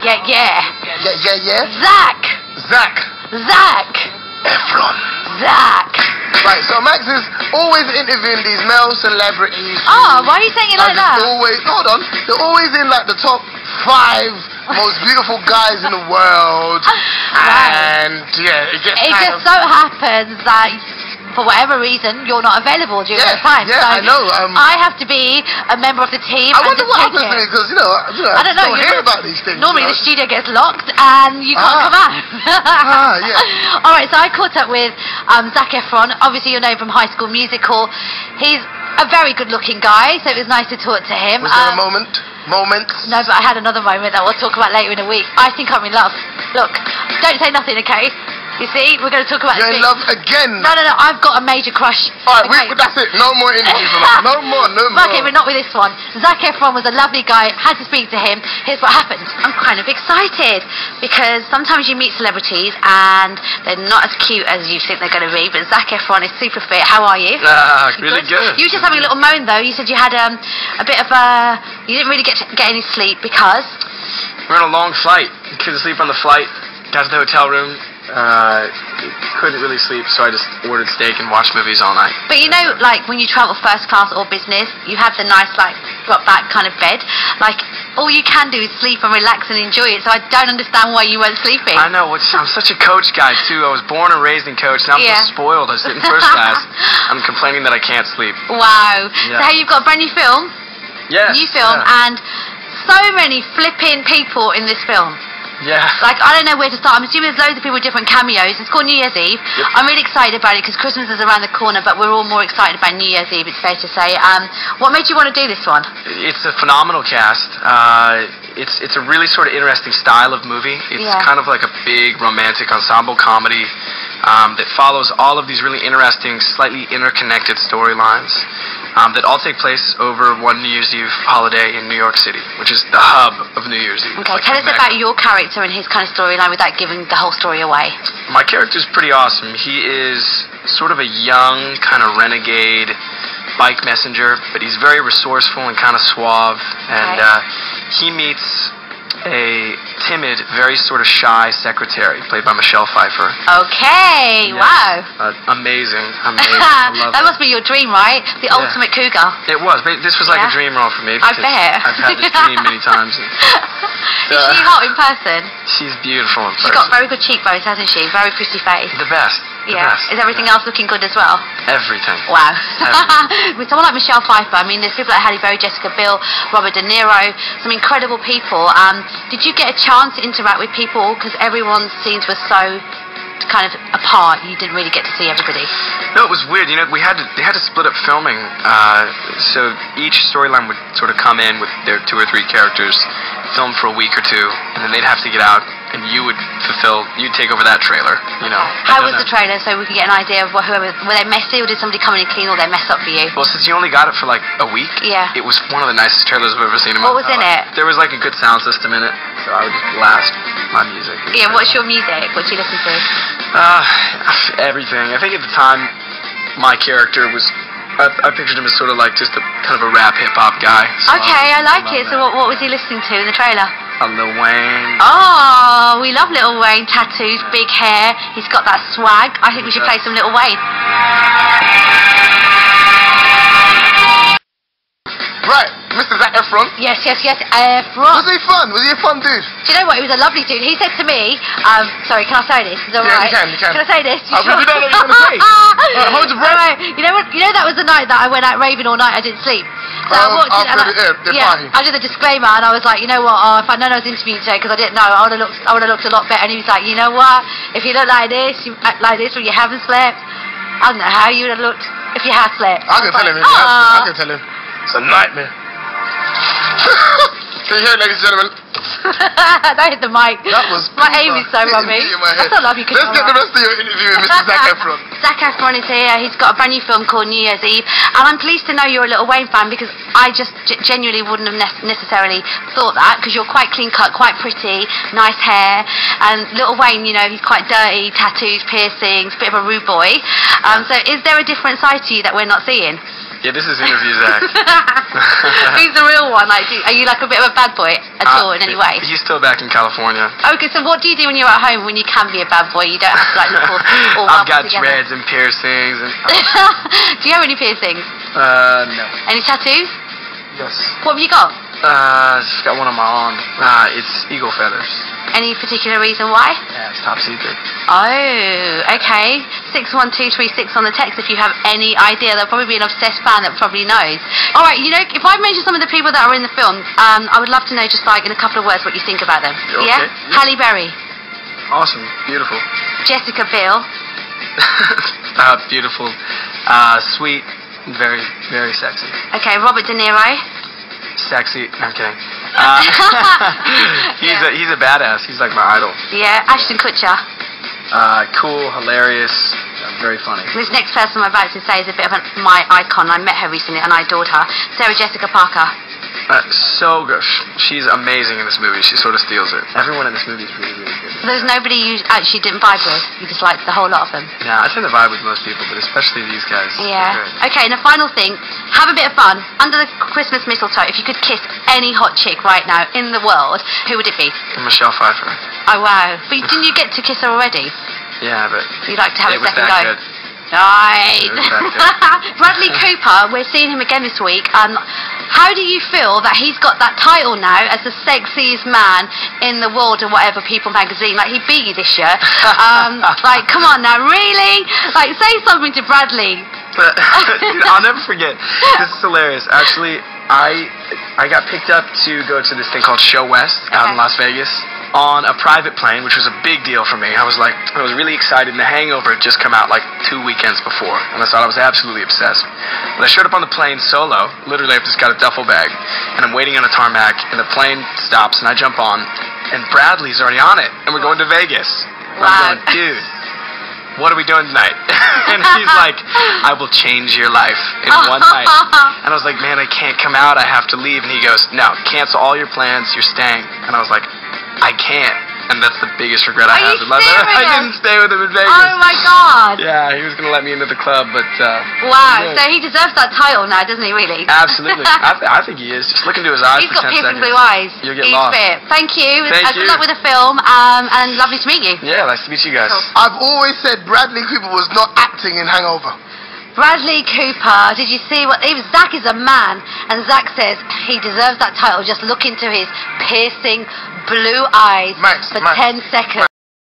Yeah. Zac Efron. Zac. Right, so Max is always interviewing these male celebrities. Oh, why are you saying it like that? Hold on. They're always in like the top 5 most beautiful guys in the world. Right. And yeah, it just so happens that for whatever reason you're not available during that time. Yeah, so I know. I have to be a member of the team. I wonder what happens to me because I don't know. Hear about these things. Normally the studio gets locked and you can't come out. Yeah. All right, so I caught up with Zac Efron. Obviously, you know from High School Musical. He's a very good-looking guy, so it was nice to talk to him. Was there a moment? No, but I had another moment that we'll talk about later in the week. I think I'm in love. Look, don't say nothing, okay? You see, we're going to talk about You're in love again. No, I've got a major crush. Alright, that's it. No more interviews. No more. Okay, but not with this one. Zac Efron was a lovely guy. Had to speak to him. Here's what happened. I'm kind of excited because sometimes you meet celebrities and they're not as cute as you think they're going to be. But Zac Efron is super fit. How are you? Really good. You were just having a little moan though. You said you had a bit of you didn't really get any sleep because we're on a long flight. Couldn't sleep on the flight. Got to the hotel room. Couldn't really sleep, so I just ordered steak and watched movies all night. But you know, like when you travel first class or business, you have the nice like drop back kind of bed. Like all you can do is sleep and relax and enjoy it. So I don't understand why you weren't sleeping. I know. I'm such a coach guy too. I was born and raised in coach. Now I'm so spoiled. I sit in first class. I'm complaining that I can't sleep. Wow. Yeah. So hey, you've got a brand new film. Yes. New film and so many flipping people in this film. Yeah. Like, I don't know where to start. I'm assuming there's loads of people with different cameos. It's called New Year's Eve. Yep. I'm really excited about it because Christmas is around the corner, but we're all more excited about New Year's Eve, it's fair to say. What made you want to do this one? It's a phenomenal cast. It's a really sort of interesting style of movie. It's kind of like a big romantic ensemble comedy that follows all of these really interesting, slightly interconnected storylines. That all take place over one New Year's Eve holiday in New York City, which is the hub of New Year's Eve. Okay, tell us about your character and his kind of storyline without giving the whole story away. My character's pretty awesome. He is sort of a young, kind of renegade bike messenger, but he's very resourceful and kind of suave. And he meets a timid, very sort of shy secretary, played by Michelle Pfeiffer. Okay, yes. Wow. Amazing. I love that must be your dream, right? The ultimate cougar. It was. This was like a dream role for me. I bet. I've had this dream many times. Is she hot in person? She's beautiful in person. She's got very good cheekbones, hasn't she? Very pretty face. The best. Is everything else looking good as well? Everything. Wow. With someone like Michelle Pfeiffer, I mean, there's people like Halle Berry, Jessica Biel, Robert De Niro, some incredible people. Did you get a chance to interact with people? Because everyone's scenes were so kind of apart, you didn't really get to see everybody. No, it was weird. You know, they had to split up filming, so each storyline would sort of come in with their 2 or 3 characters, film for a week or 2, and then they'd have to get out, and you'd take over that trailer, you know. How was the trailer, so we could get an idea of were they messy, or did somebody come in and clean all their mess up for you? Well, since you only got it for like a week, it was one of the nicest trailers I've ever seen in my life. What was in it? There was like a good sound system in it, so I would just blast my music. Yeah, what's your music? What do you listen to? Everything. I think at the time, my character was, I pictured him as sort of like just a kind of a rap hip-hop guy. So okay, I like it. So what was he listening to in the trailer? Lil Wayne. Oh, we love Lil Wayne. Tattoos, big hair. He's got that swag. I think we should play some Lil Wayne. Right, Mr. Zac Efron. Yes, Efron. Was he fun? Was he a fun dude? Do you know what? He was a lovely dude. He said to me, sorry, can I say this? Is it alright? Yeah, you can. Can I say this? You don't know what you're going to say. Hold your breath. Right. You know what? You know that was the night that I went out raving all night. I didn't sleep. So I watched it and I did the disclaimer and I was like, you know what? If I'd known I was interviewing today, because I didn't know, I would have looked a lot better. And he was like, you know what? If you look like this, you act like this when you haven't slept. I don't know how you would have looked if you had slept. I can tell him. I can tell him. It's a nightmare. Can you hear it, ladies and gentlemen? That hit the mic. That was my aim is so rubbish. I still love you. Let's get the rest of your interview with Mr. Zac Efron. Zac Efron is here. He's got a brand new film called New Year's Eve, and I'm pleased to know you're a Lil Wayne fan because I just genuinely wouldn't have necessarily thought that because you're quite clean cut, quite pretty, nice hair, and Lil Wayne, you know, he's quite dirty, tattoos, piercings, bit of a rude boy. So is there a different side to you that we're not seeing? Yeah, this is interview Zac. He's the real one. Like, are you like a bit of a bad boy at all in any way? He's still back in California. Okay, so what do you do when you're at home when you can be a bad boy? You don't have to like look all I've got together. dreads and piercings. And Do you have any piercings? no. Any tattoos? Yes. What have you got? Just got one on my arm. It's eagle feathers. Any particular reason why? Yeah, it's top secret. Oh, okay. 61236 on the text if you have any idea. There'll probably be an obsessed fan that probably knows. All right, you know, if I mention some of the people that are in the film, I would love to know just like in a couple of words what you think about them. Okay. Yeah? Halle Berry. Awesome. Beautiful. Jessica Biel. Beautiful. Sweet. Very, very sexy. Okay, Robert De Niro. Sexy. I'm kidding. He's a badass. He's like my idol. Yeah, Ashton Kutcher. Cool, hilarious, very funny. This next person I'm about to say is a bit of my icon. I met her recently and I adored her. Sarah Jessica Parker. So good. She's amazing in this movie. She sort of steals it. Everyone in this movie is really, really good. So there's nobody you actually didn't vibe with? You just liked the whole lot of them? Yeah, I tend to vibe with most people, but especially these guys. Yeah. Okay, and the final thing, have a bit of fun. Under the Christmas mistletoe, if you could kiss any hot chick right now in the world, who would it be? Michelle Pfeiffer. Oh, wow. But didn't you get to kiss her already? Yeah, but You'd like to have a second go? Good. Right. Bradley Cooper, we're seeing him again this week. How do you feel that he's got that title now as the sexiest man in the world or whatever, People magazine? Like, he beat you this year. Like, come on now, really? Like, say something to Bradley. Dude, I'll never forget. This is hilarious. Actually, I got picked up to go to this thing called Show West out in Las Vegas on a private plane, which was a big deal for me. I was really excited, and The Hangover had just come out like 2 weekends before, and I thought I was absolutely obsessed. But I showed up on the plane solo. Literally, I've just got a duffel bag, and I'm waiting on a tarmac, and the plane stops, and I jump on, and Bradley's already on it, and we're going to Vegas. Wow. I'm going, dude, what are we doing tonight? And he's like, I will change your life in one night. And I was like, man, I can't come out. I have to leave. And he goes, no, cancel all your plans. You're staying. And I was like, I can't. And that's the biggest regret I have in my life. I didn't stay with him in Vegas. Oh my God. Yeah, he was going to let me into the club, but... wow, so he deserves that title now, doesn't he, really? Absolutely. I think he is. Just look into his eyes He's for 10 got piercing seconds. blue eyes. You'll get He's lost. fit. Thank you. Thank you. Good luck with the film, and lovely to meet you. Yeah, nice to meet you guys. Cool. I've always said Bradley Cooper was not acting in Hangover. Bradley Cooper, did you see what... Zac is a man, and Zac says he deserves that title. Just look into his piercing blue eyes for 10 seconds.